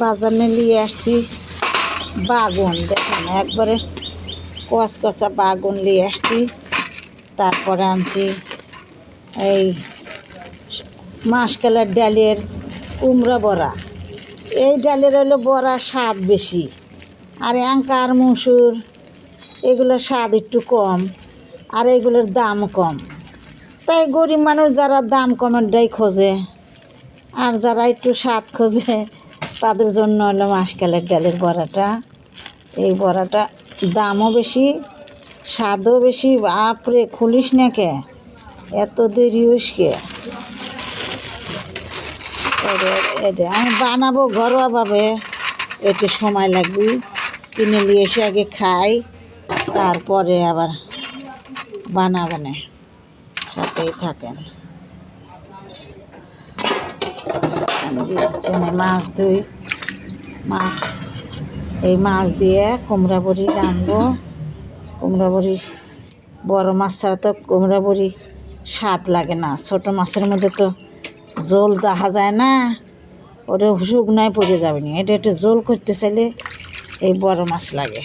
বাজারে নিয়ে আসছি বাগুন, দেখেন একবারে কচকচা বাগুন নিয়ে আসছি। তারপরে আনছি এই মাসকলাইয়ের ডালের কুমড়া বড়া। এই ডালের হলো বড়া স্বাদ বেশি, আর অ্যাঙ্কার মসুর এগুলোর স্বাদ একটু কম, আর এগুলোর দাম কম। তাই গরিব মানুষ যারা দাম কমেরটাই খোঁজে, আর যারা একটু স্বাদ খোঁজে তাদের জন্য হলো মাসকলাইয়ের ডালের বড়াটা। এই বড়াটা দামও বেশি, স্বাদও বেশি। বাপরে, খুলিস না কে, এত দেরি হইস কে? এটা আমি বানাবো ঘরোয়াভাবে, একটু সময় লাগবে। কিনে নিয়ে এসে আগে খাই, তারপরে আবার বানাবেন। সাথেই থাকেন। মাছ ধুই, এই মাছ দিয়ে কুমড়া বড়ি রাঁধবো। কুমড়া বড়ি বড় মাছ ছাড়া তো কুমড়া বড়ি স্বাদ লাগে না। ছোটো মাছের মধ্যে তো ঝোল দেখা যায় না, ওটা শুকনায় পড়ে যাবে না। এটা একটু ঝোল করতে চাইলে এই বড় মাছ লাগে।